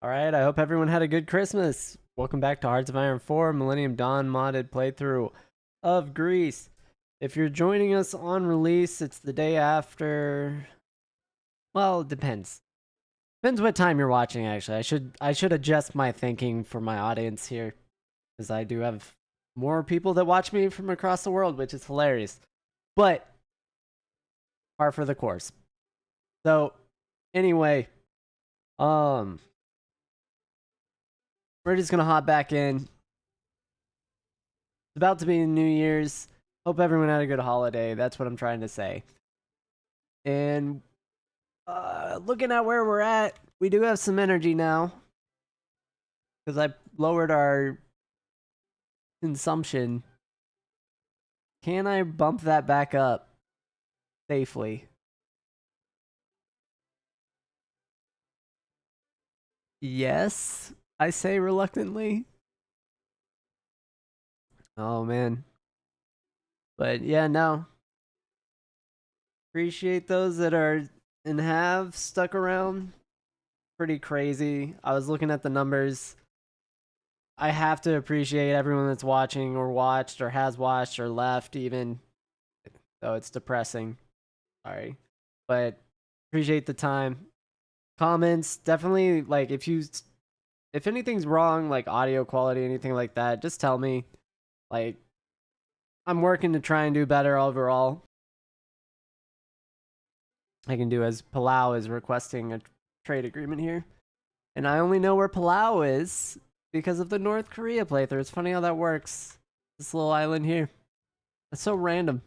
Alright, I hope everyone had a good Christmas. Welcome back to Hearts of Iron 4 Millennium Dawn modded playthrough of Greece. If you're joining us on release, it's the day after. Well, it depends. Depends what time you're watching, actually. I should adjust my thinking for my audience here, because I do have more people that watch me from across the world, which is hilarious. But par for the course. So, anyway, um we're just gonna hop back in. It's about to be New Year's. Hope everyone had a good holiday. That's what I'm trying to say. And looking at where we're at, we do have some energy now because I lowered our consumption. Can I bump that back up safely? Yes, I say reluctantly. Oh man. But yeah, no. Appreciate those that are and have stuck around. Pretty crazy. I was looking at the numbers. I have to appreciate everyone that's watching or watched or has watched or left even, though it's depressing. Sorry. But appreciate the time. Comments, definitely, like, if anything's wrong, like audio quality, anything like that, just tell me. Like, I'm working to try and do better overall. I can do as Palau is requesting a trade agreement here. And I only know where Palau is because of the North Korea playthrough. It's funny how that works. This little island here. It's so random.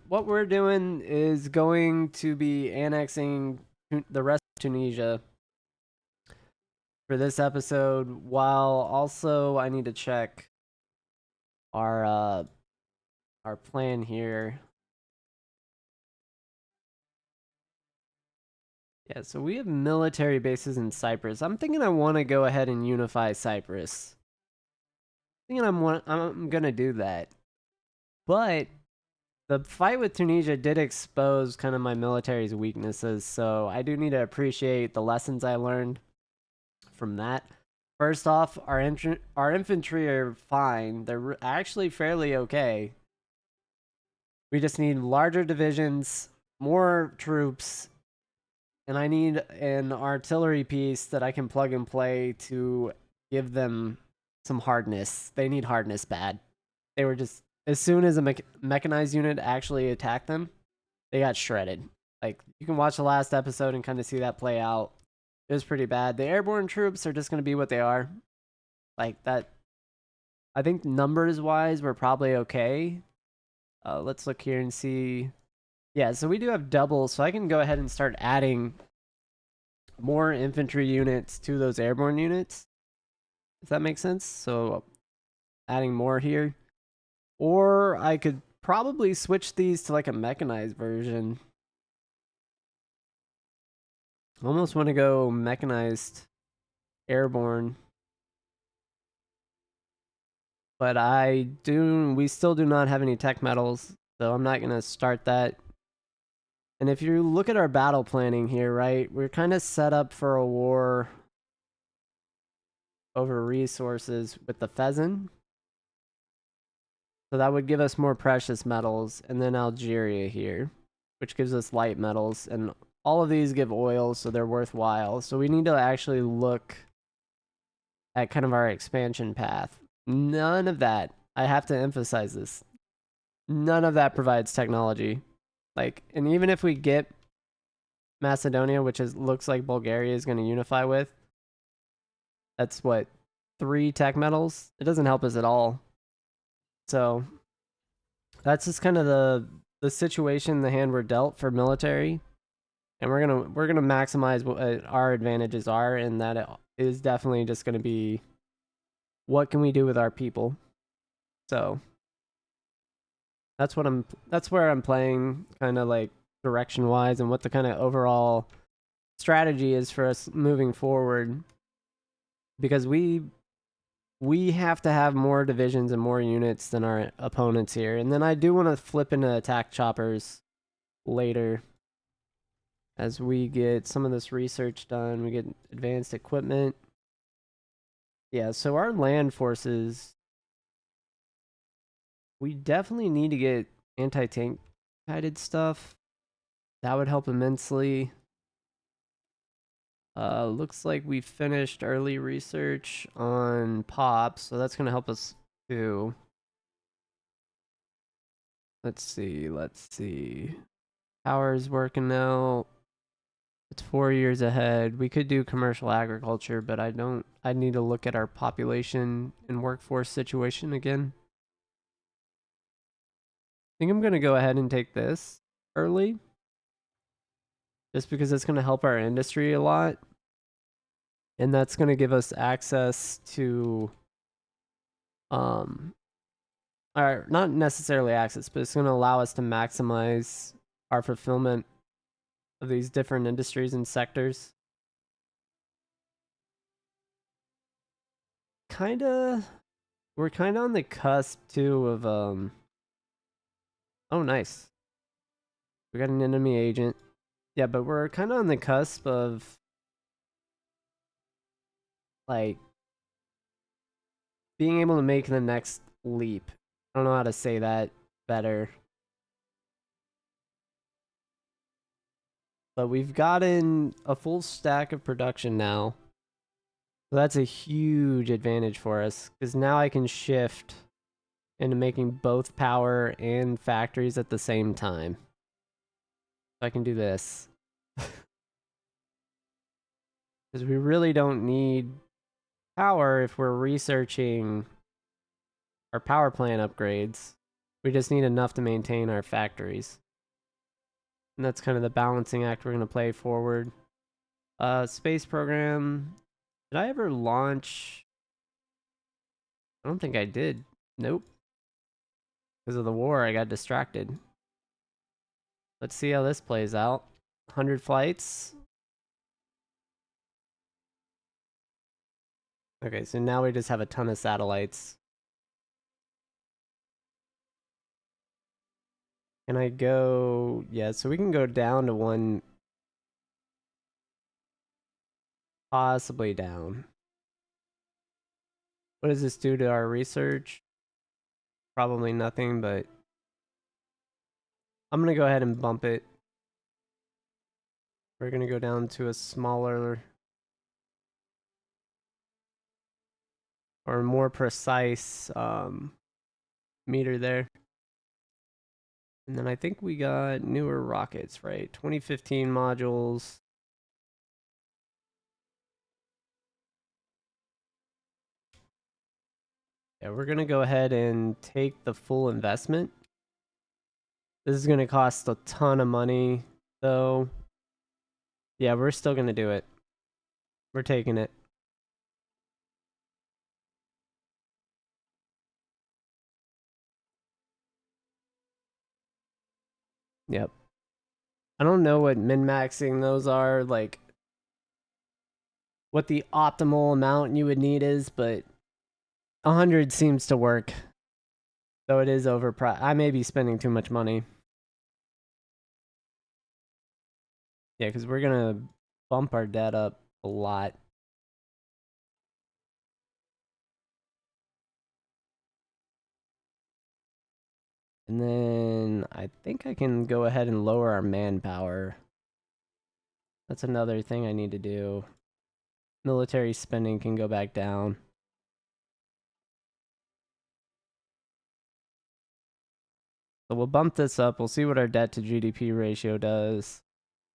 What we're doing is going to be annexing the rest of Tunisia for this episode, while also I need to check our plan here. Yeah, so we have military bases in Cyprus. I'm thinking I want to go ahead and unify Cyprus. I'm gonna do that. But the fight with Tunisia did expose kind of my military's weaknesses, so I do need to appreciate the lessons I learned from that. First off, our infantry are fine. They're actually fairly okay. We just need larger divisions, more troops, and I need an artillery piece that I can plug and play to give them some hardness. They need hardness bad. They were just, as soon as a mechanized unit actually attacked them, they got shredded. Like, you can watch the last episode and kind of see that play out. It was pretty bad. The airborne troops are just going to be what they are. Like, that, I think numbers wise, we're probably okay. Let's look here and see. Yeah, so we do have doubles, so I can go ahead and start adding more infantry units to those airborne units, if that makes sense. So adding more here. Or I could probably switch these to like a mechanized version. I almost want to go mechanized airborne. But we still do not have any tech metals, so I'm not going to start that. And if you look at our battle planning here, right, we're kind of set up for a war over resources with the pheasant. So that would give us more precious metals, and then Algeria here, which gives us light metals, and all of these give oil, so they're worthwhile. So we need to actually look at kind of our expansion path. None of that, I have to emphasize this, none of that provides technology. Like, and even if we get Macedonia, which looks like Bulgaria is going to unify with, that's what, 3 tech metals? It doesn't help us at all. So that's just kind of the situation, the hand we're dealt for military, and we're gonna maximize what our advantages are, and that it is definitely just gonna be what can we do with our people. So that's where I'm playing, kind of like direction wise, and what the kind of overall strategy is for us moving forward, because we have to have more divisions and more units than our opponents here. And then I do want to flip into attack choppers later. as we get some of this research done, we get advanced equipment. Yeah, so our land forces, we definitely need to get anti-tank guided stuff. That would help immensely. Looks like we finished early research on pops, so that's gonna help us too. Let's see. Power's working now. It's 4 years ahead. We could do commercial agriculture, but I need to look at our population and workforce situation again. I think I'm gonna go ahead and take this early, just because it's gonna help our industry a lot. And that's gonna give us access to um or not necessarily access, but it's gonna allow us to maximize our fulfillment of these different industries and sectors. Kinda we're kinda on the cusp too of oh nice. We got an enemy agent. Yeah, but we're kinda on the cusp of like being able to make the next leap. I don't know how to say that better. But we've gotten a full stack of production now. So that's a huge advantage for us because now I can shift into making both power and factories at the same time. So I can do this. Because we really don't need power if we're researching our power plant upgrades. We just need enough to maintain our factories. And that's kind of the balancing act we're going to play forward. Space program. Did I ever launch? I don't think I did. Nope. Because of the war, I got distracted. Let's see how this plays out. 100 flights. Okay, so now we just have a ton of satellites. Can I go? Yeah, so we can go down to one. Possibly down. What does this do to our research? Probably nothing, but I'm going to go ahead and bump it. We're going to go down to a smaller or more precise meter there. And then I think we got newer rockets, right? 2015 modules. Yeah, we're going to go ahead and take the full investment. This is going to cost a ton of money, though. Yeah, we're still going to do it. We're taking it. Yep. I don't know what min-maxing those are, like what the optimal amount you would need is, but 100 seems to work. Though it is overpriced. I may be spending too much money. Yeah, because we're going to bump our debt up a lot. And then I think I can go ahead and lower our manpower. That's another thing I need to do. Military spending can go back down. So we'll bump this up. We'll see what our debt to GDP ratio does.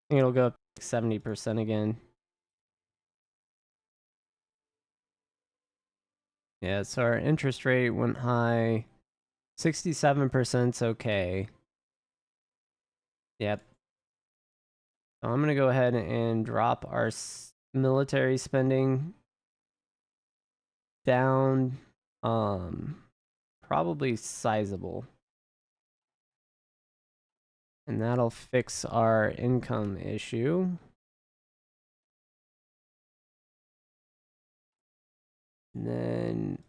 I think it'll go up to 70% again. Yeah, so our interest rate went high. 67%'s okay. Yep. So I'm going to go ahead and drop our military spending down. Probably sizable. And that'll fix our income issue. And then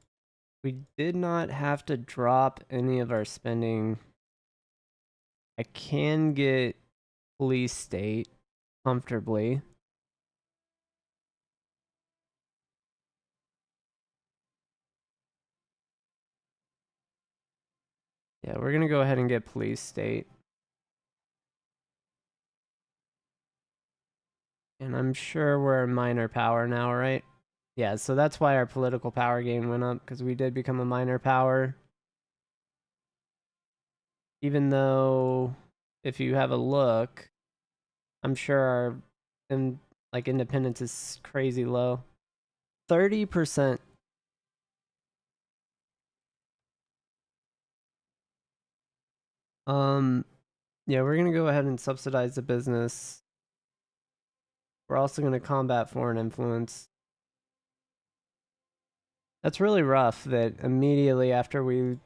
we did not have to drop any of our spending. I can get police state. comfortably. Yeah, we're gonna go ahead and get police state. And I'm sure we're minor power now, right? Yeah, so that's why our political power gain went up, because we did become a minor power. Even though, if you have a look, I'm sure our independence is crazy low. 30%. Um, yeah, we're gonna go ahead and subsidize the business. We're also gonna combat foreign influence. That's really rough that immediately after we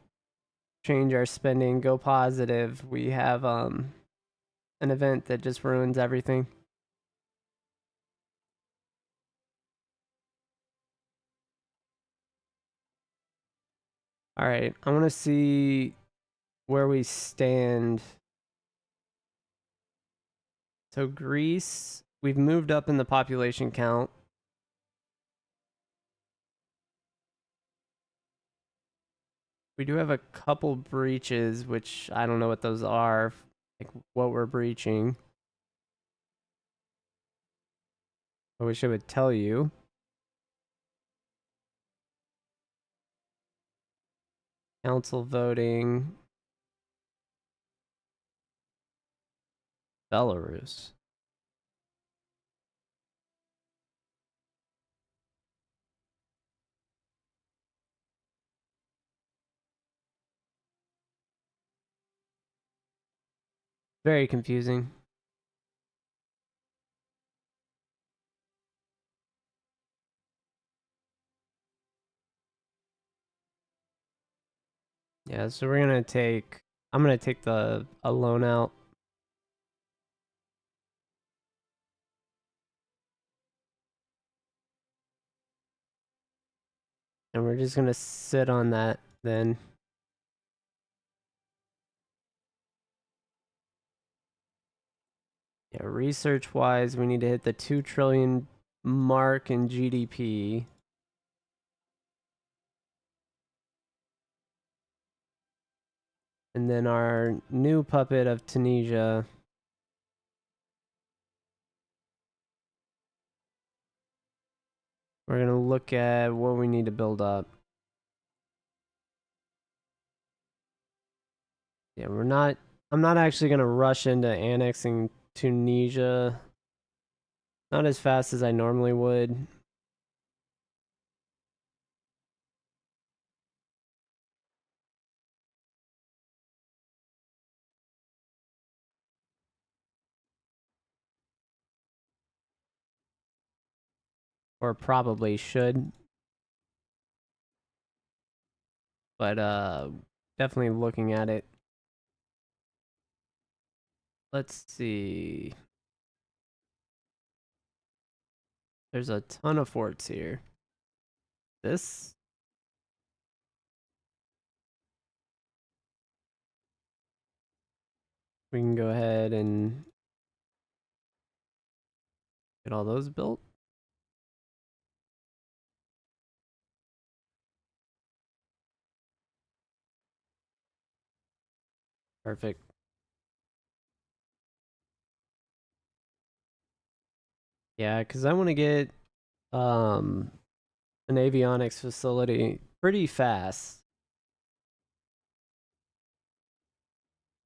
change our spending, go positive, we have an event that just ruins everything. All right, I want to see where we stand. So Greece, we've moved up in the population count. We do have a couple breaches, which I don't know what those are, like what we're breaching. I wish I would tell you. Council voting. Belarus. Very confusing. Yeah, so I'm gonna take the a loan out. And we're just gonna sit on that then. Yeah, research wise, we need to hit the 2 trillion mark in GDP. And then our new puppet of Tunisia. We're gonna look at what we need to build up. Yeah, I'm not actually gonna rush into annexing Tunisia. Not as fast as I normally would. Or probably should. But definitely looking at it. Let's see. There's a ton of forts here. This, we can go ahead and get all those built. Perfect. Yeah, because I want to get um an avionics facility pretty fast.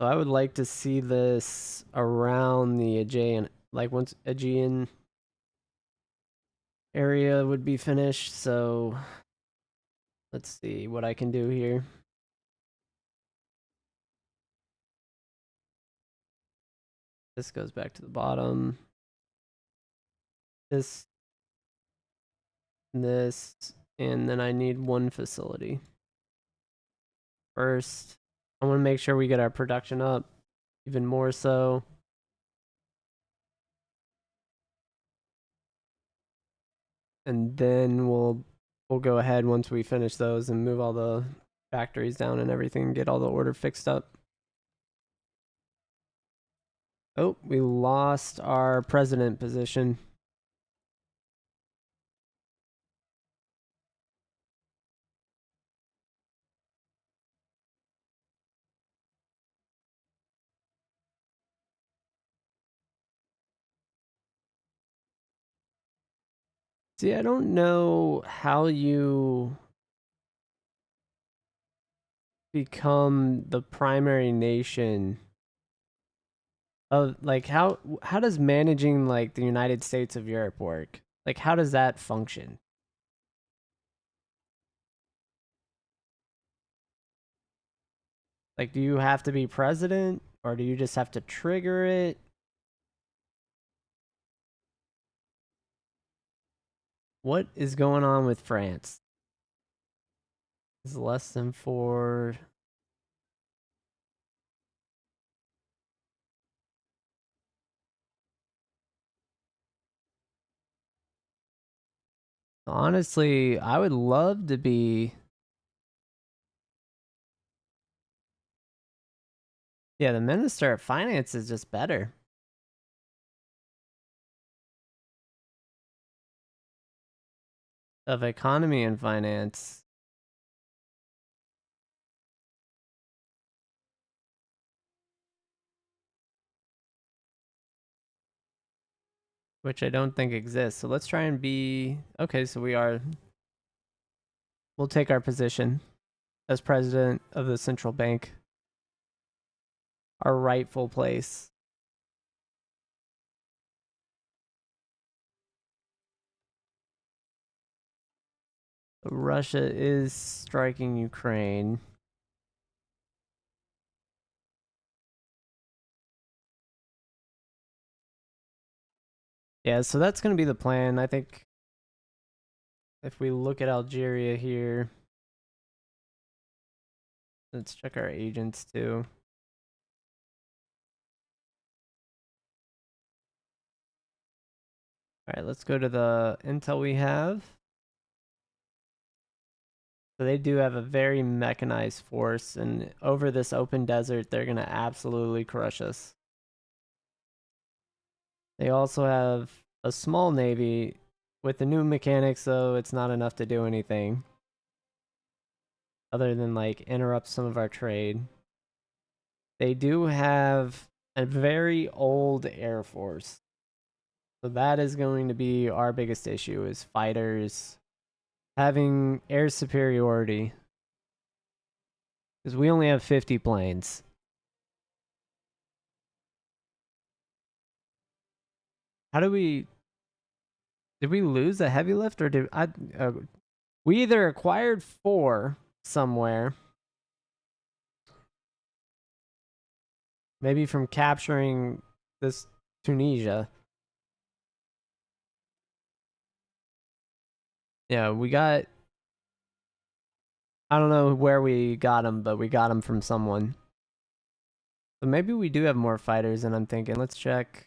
So I would like to see this around the Aegean, like once Aegean area would be finished. So let's see what I can do here. This goes back to the bottom. This, this, and then I need one facility. First, I want to make sure we get our production up even more so. And then we'll go ahead once we finish those and move all the factories down and everything, get all the order fixed up. Oh, we lost our president position. See, I don't know how you become the primary nation of like how does managing like the United States of Europe work? Like how does that function? Like do you have to be president or do you just have to trigger it? What is going on with France? Is less than 4. Honestly, I would love to be. Yeah, the Minister of Finance is just better. Of Economy and Finance. Which I don't think exists. So let's try and be okay. So we'll take our position as president of the central bank, our rightful place. Russia is striking Ukraine. Yeah, so that's going to be the plan. I think if we look at Algeria here, let's check our agents too. All right, let's go to the intel we have. So they do have a very mechanized force, and over this open desert, they're going to absolutely crush us. They also have a small navy. With the new mechanics, though, it's not enough to do anything other than like interrupt some of our trade. They do have a very old air force. So that is going to be our biggest issue is fighters having air superiority. Because we only have 50 planes. How do we did we lose a heavy lift or did I we either acquired 4 somewhere, maybe from capturing this Tunisia. Yeah, we got I don't know where we got them, but we got them from someone. So maybe we do have more fighters than I'm thinking. Let's check.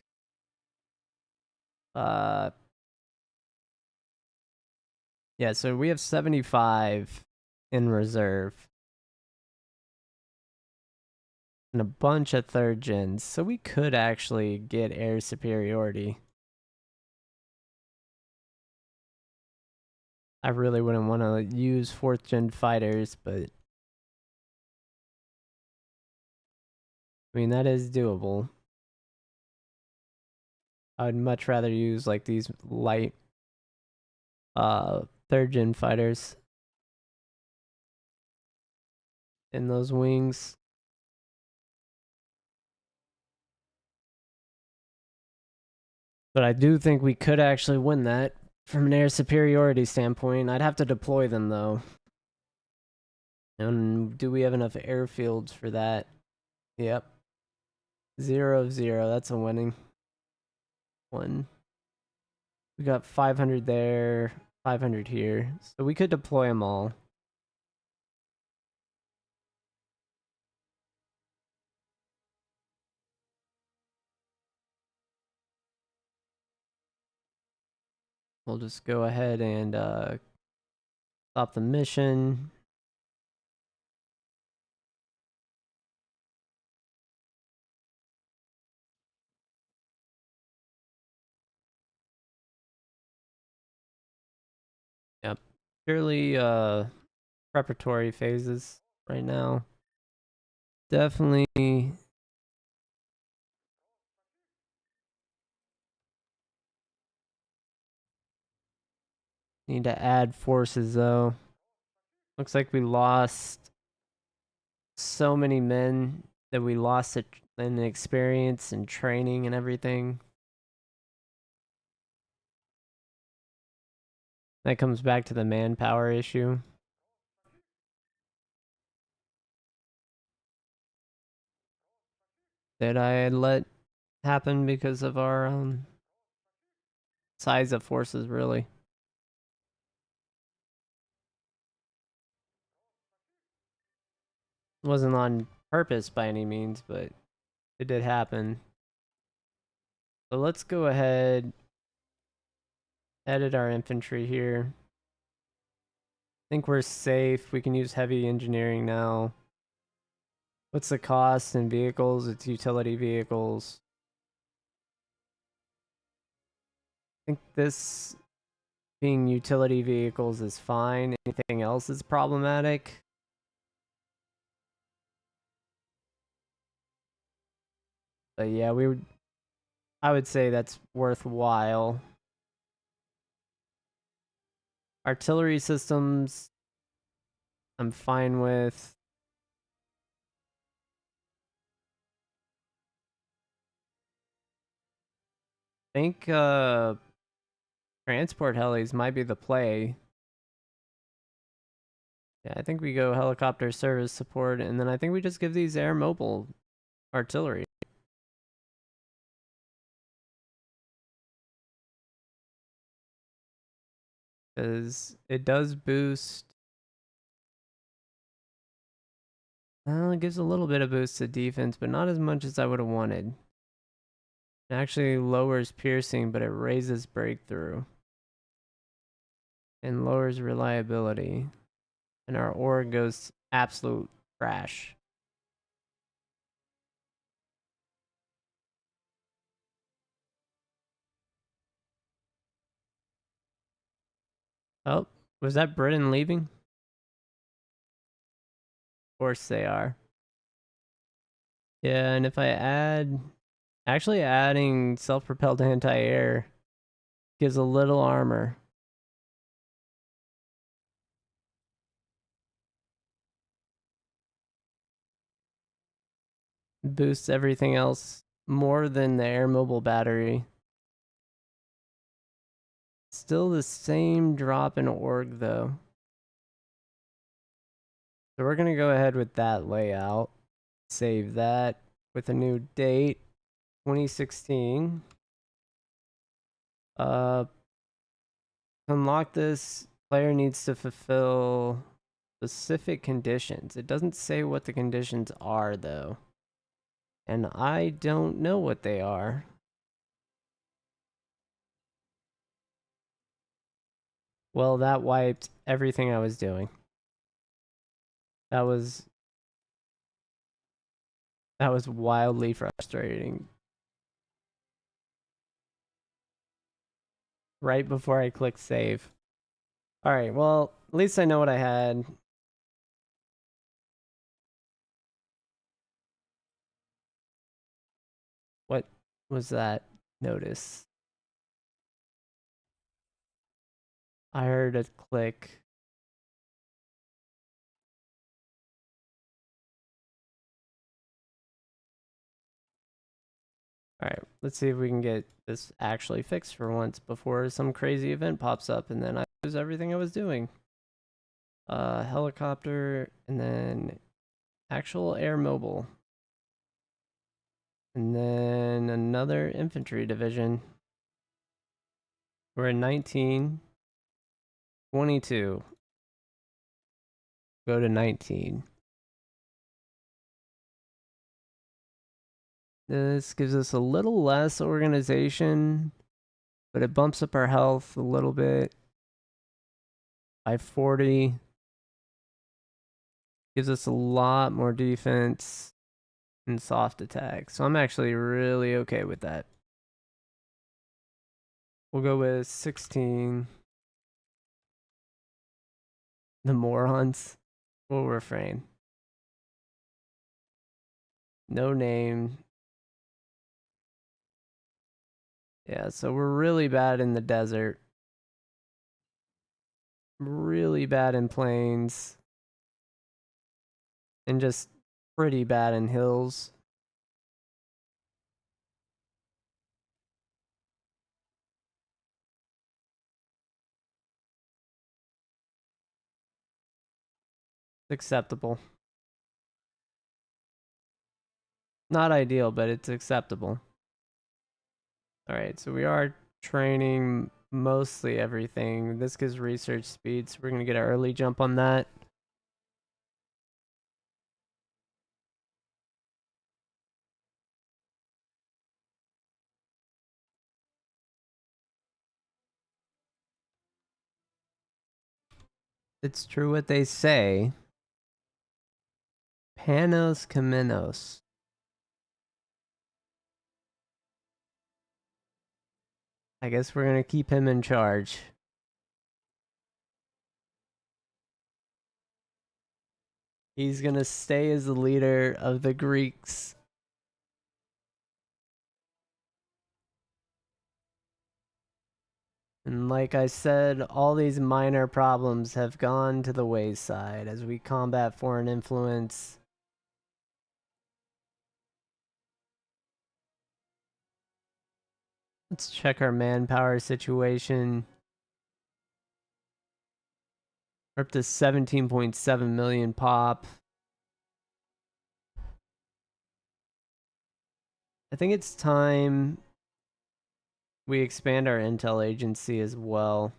Uh, yeah, so we have 75 in reserve and a bunch of third gens. So we could actually get air superiority. I really wouldn't want to use 4th gen fighters, but I mean, that is doable. I would much rather use like these light 3rd gen fighters in those wings. But I do think we could actually win that from an air superiority standpoint. I'd have to deploy them though. And do we have enough airfields for that? Yep. 0 of 0. That's a winning one. We got 500 there, 500 here. So we could deploy them all. We'll just go ahead and stop the mission. Yep. Purely preparatory phases right now. Definitely need to add forces though. Looks like we lost so many men that we lost it in experience and training and everything. That comes back to the manpower issue that I had let happen because of our size of forces, really. It wasn't on purpose by any means, but it did happen. So let's go ahead, edit our infantry here. I think we're safe. We can use heavy engineering now. What's the cost in vehicles? It's utility vehicles. I think this being utility vehicles is fine. Anything else is problematic. But yeah, I would say that's worthwhile. Artillery systems, I'm fine with. I think transport helis might be the play. Yeah, I think we go helicopter service support, and then I think we just give these air mobile artillery. Because it does boost. Well, it gives a little bit of boost to defense, but not as much as I would have wanted. It actually lowers piercing, but it raises breakthrough. And lowers reliability. And our org goes absolute trash. Oh, was that Britain leaving? Of course they are. Yeah, and if I add... Actually adding self-propelled anti-air gives a little armor. Boosts everything else more than the air mobile battery. Still the same drop in org though. So we're gonna go ahead with that layout. Save that with a new date, 2016. Uh, unlock this, player needs to fulfill specific conditions. It doesn't say what the conditions are though. And I don't know what they are. Well, that wiped everything I was doing. That was wildly frustrating. Right before I clicked save. All right, well, at least I know what I had. What was that notice? I heard a click. All right, let's see if we can get this actually fixed for once before some crazy event pops up and then I lose everything I was doing. Helicopter and then actual air mobile. And then another infantry division. We're in 19, 22. Go to 19. This gives us a little less organization, but it bumps up our health a little bit by 40. Gives us a lot more defense and soft attack. So I'm actually really okay with that. We'll go with 16. The morons will refrain. No name. Yeah, so we're really bad in the desert. Really bad in plains. And just pretty bad in hills. It's acceptable. Not ideal, but it's acceptable. Alright, so we are training mostly everything. This gives research speed, so we're going to get an early jump on that. It's true what they say. Panos Kamenos. I guess we're going to keep him in charge. He's going to stay as the leader of the Greeks. And like I said, all these minor problems have gone to the wayside as we combat foreign influence. Let's check our manpower situation. We're up to 17.7 million pop. I think it's time we expand our intel agency as well.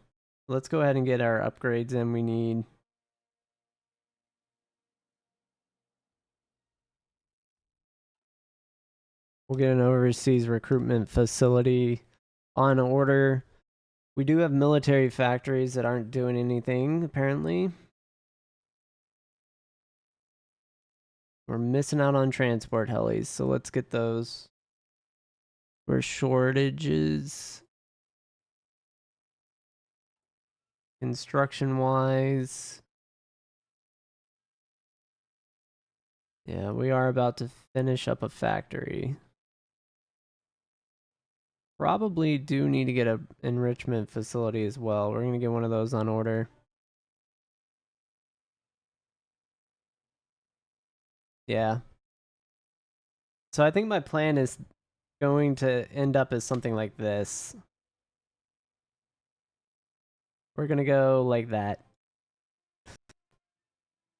Let's go ahead and get our upgrades in we need. We'll get an overseas recruitment facility on order. We do have military factories that aren't doing anything, apparently. We're missing out on transport helis, so let's get those. We're shortages. Construction-wise. Yeah, we are about to finish up a factory. Probably do need to get an enrichment facility as well. We're going to get one of those on order. Yeah. So I think my plan is going to end up as something like this. We're going to go like that.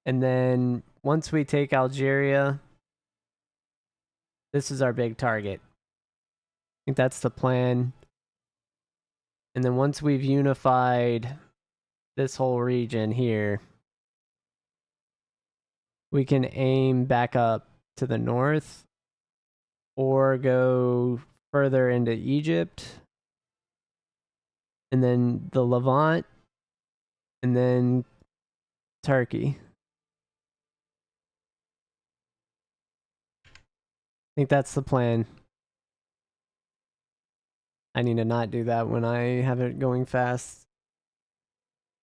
And then once we take Algeria, this is our big target. I think that's the plan. And then once we've unified this whole region here, we can aim back up to the north or go further into Egypt and then the Levant and then Turkey. I think that's the plan. I need to not do that when I have it going fast.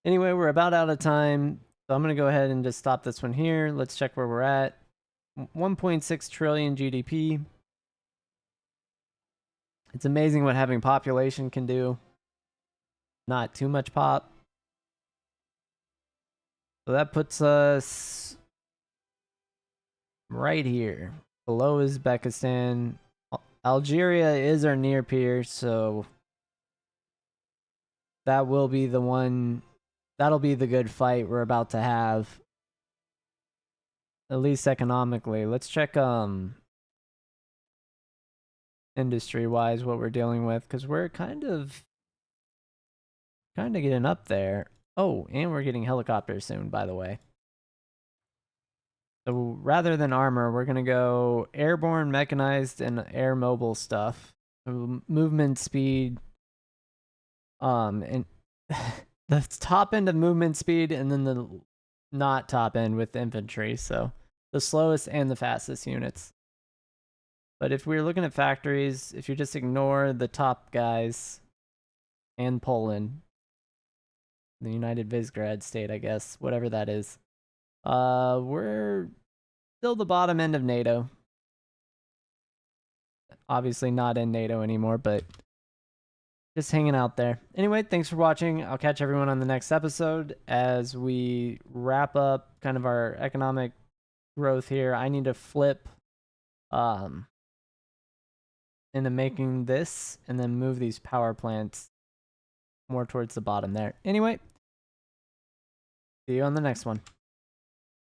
Anyway, we're about out of time, so I'm going to go ahead and just stop this one here. Let's check where we're at. 1.6 trillion GDP. It's amazing what having population can do. Not too much pop. So that puts us right here, below Uzbekistan. Algeria is our near peer, so that will be the one. That'll be the good fight we're about to have. At least economically. Let's check industry wise what we're dealing with, because we're kind of getting up there. Oh, and we're getting helicopters soon, by the way. So rather than armor, we're gonna go airborne, mechanized, and air mobile stuff. Movement speed, and the top end of movement speed, and then the not top end with infantry. So the slowest and the fastest units. But if we're looking at factories, if you just ignore the top guys and Poland, the United Visgrad state, I guess, whatever that is. We're still the bottom end of NATO. Obviously not in NATO anymore, but just hanging out there. Anyway, thanks for watching. I'll catch everyone on the next episode as we wrap up kind of our economic growth here. I need to flip into making this and then move these power plants more towards the bottom there. Anyway, see you on the next one.